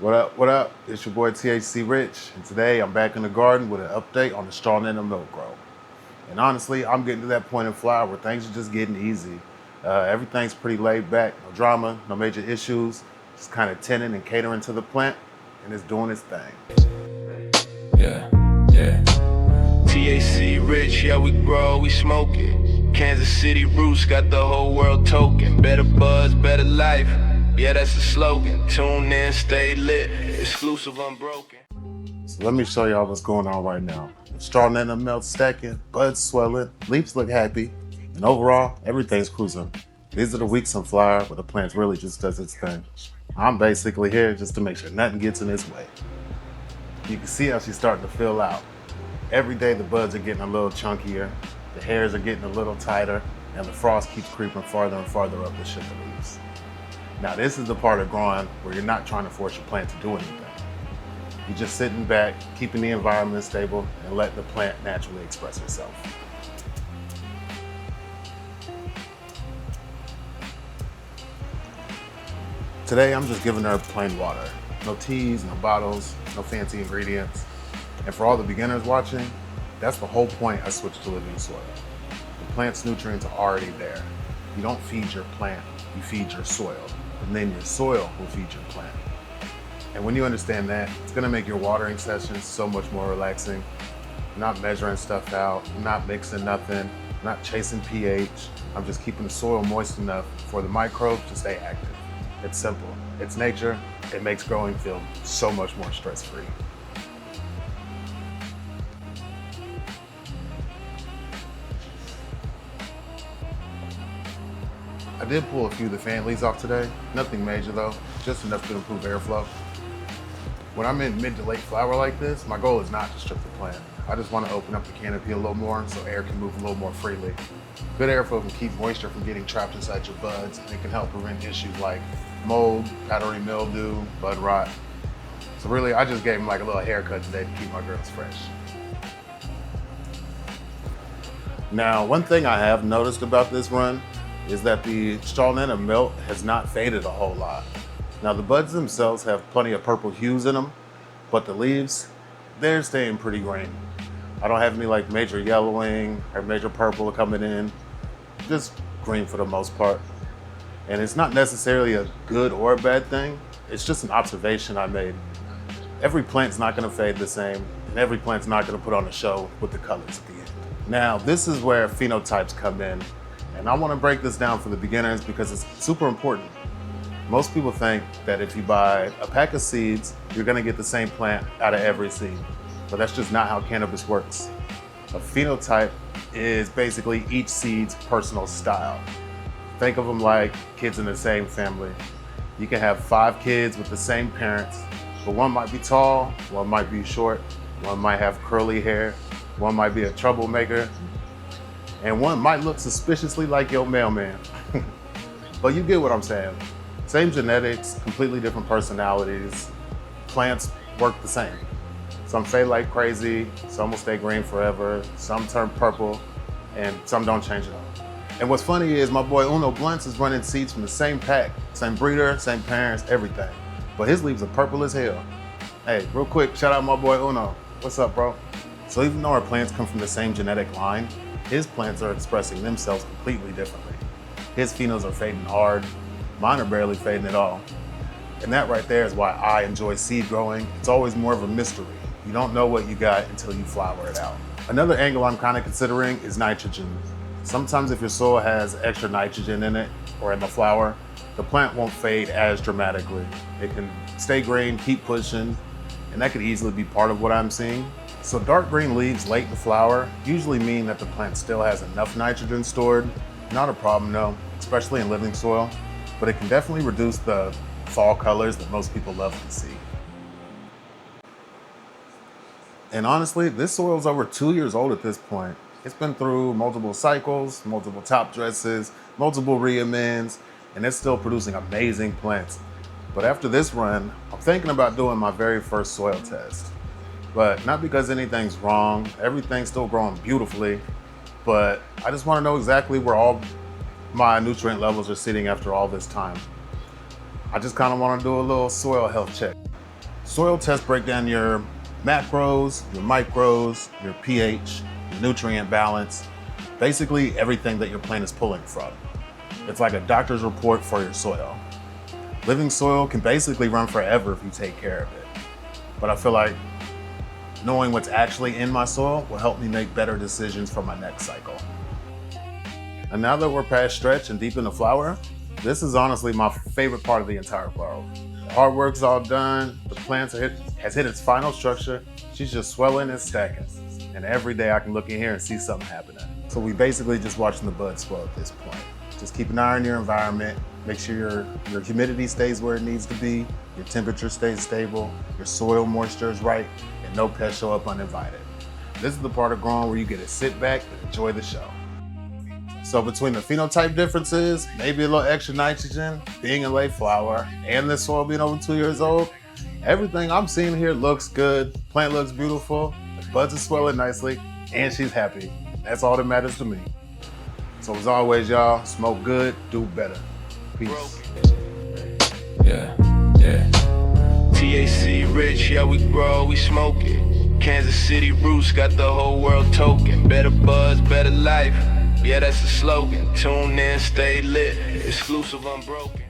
What up, what up? It's your boy THC Rich, and today I'm back in the garden with an update on the Strawnanna Melt grow. And honestly, I'm getting to that point in flower where things are just getting easy. Everything's pretty laid back, no drama, no major issues, just kind of tending and catering to the plant, and it's doing its thing. Yeah. THC Rich, yeah, we grow, we smoke it. Kansas City roots got the whole world token. Better buzz, better life. Yeah, that's the slogan. Tune in, stay lit. Exclusive, unbroken. So let me show y'all what's going on right now. Strawnanna Melt stacking, buds swelling, leaves look happy, and overall, everything's cruising. These are the weeks in flower where the plant really just does its thing. I'm basically here just to make sure nothing gets in its way. You can see how she's starting to fill out. Every day the buds are getting a little chunkier, the hairs are getting a little tighter, and the frost keeps creeping farther and farther up the sugar leaves. Now this is the part of growing where you're not trying to force your plant to do anything. You're just sitting back, keeping the environment stable, and letting the plant naturally express itself. Today I'm just giving her plain water. No teas, no bottles, no fancy ingredients. And for all the beginners watching, that's the whole point I switched to living soil. The plant's nutrients are already there. You don't feed your plant, you feed your soil. And then your soil will feed your plant. And when you understand that, it's gonna make your watering sessions so much more relaxing. I'm not measuring stuff out, I'm not mixing nothing, I'm not chasing pH. I'm just keeping the soil moist enough for the microbes to stay active. It's simple, it's nature, it makes growing feel so much more stress-free. I did pull a few of the fan leaves off today. Nothing major though, just enough to improve airflow. When I'm in mid to late flower like this, my goal is not to strip the plant. I just want to open up the canopy a little more so air can move a little more freely. Good airflow can keep moisture from getting trapped inside your buds, and it can help prevent issues like mold, powdery mildew, bud rot. So really, I just gave them like a little haircut today to keep my girls fresh. Now, one thing I have noticed about this run is that the Strawnanna Melt has not faded a whole lot. Now the buds themselves have plenty of purple hues in them, but the leaves, they're staying pretty green. I don't have any like major yellowing or major purple coming in, just green for the most part. And it's not necessarily a good or a bad thing, it's just an observation I made. Every plant's not gonna fade the same, and every plant's not gonna put on a show with the colors at the end. Now, this is where phenotypes come in. And I want to break this down for the beginners because it's super important. Most people think that if you buy a pack of seeds, you're going to get the same plant out of every seed. But that's just not how cannabis works. A phenotype is basically each seed's personal style. Think of them like kids in the same family. You can have 5 kids with the same parents, but one might be tall, one might be short, one might have curly hair, one might be a troublemaker, and one might look suspiciously like your mailman. But you get what I'm saying. Same genetics, completely different personalities. Plants work the same. Some fade like crazy, some will stay green forever, some turn purple, and some don't change at all. And what's funny is my boy Uno Blunts is running seeds from the same pack, same breeder, same parents, everything. But his leaves are purple as hell. Hey, real quick, shout out my boy Uno. What's up, bro? So even though our plants come from the same genetic line, his plants are expressing themselves completely differently. His phenos are fading hard, mine are barely fading at all. And that right there is why I enjoy seed growing. It's always more of a mystery. You don't know what you got until you flower it out. Another angle I'm kind of considering is nitrogen. Sometimes if your soil has extra nitrogen in it or in the flower, the plant won't fade as dramatically. It can stay green, keep pushing, and that could easily be part of what I'm seeing. So dark green leaves late in the flower usually mean that the plant still has enough nitrogen stored. Not a problem, no, especially in living soil, but it can definitely reduce the fall colors that most people love to see. And honestly, this soil is over 2 years old at this point. It's been through multiple cycles, multiple top dresses, multiple reamends, and it's still producing amazing plants. But after this run, I'm thinking about doing my very first soil test. But not because anything's wrong, everything's still growing beautifully, but I just want to know exactly where all my nutrient levels are sitting after all this time. I just kind of want to do a little soil health check. Soil tests break down your macros, your micros, your pH, your nutrient balance, basically everything that your plant is pulling from. It's like a doctor's report for your soil. Living soil can basically run forever if you take care of it. But I feel like knowing what's actually in my soil will help me make better decisions for my next cycle. And now that we're past stretch and deep in the flower, this is honestly my favorite part of the entire grow. The hard work's all done, the plant has hit its final structure, she's just swelling and stacking. And every day I can look in here and see something happening. So we basically just watching the buds swell at this point. Just keep an eye on your environment, make sure your humidity stays where it needs to be, your temperature stays stable, your soil moisture is right, and no pests show up uninvited. This is the part of growing where you get to sit back and enjoy the show. So between the phenotype differences, maybe a little extra nitrogen, being in late flower, and this soil being over 2 years old, everything I'm seeing here looks good, plant looks beautiful, the buds are swelling nicely, and she's happy. That's all that matters to me. So as always, y'all, smoke good, do better. Peace. Yeah. TAC rich, yeah, we grow, we smoke it. Kansas City roots got the whole world token. Better buzz, better life. Yeah, that's the slogan. Tune in, stay lit. Exclusive, unbroken.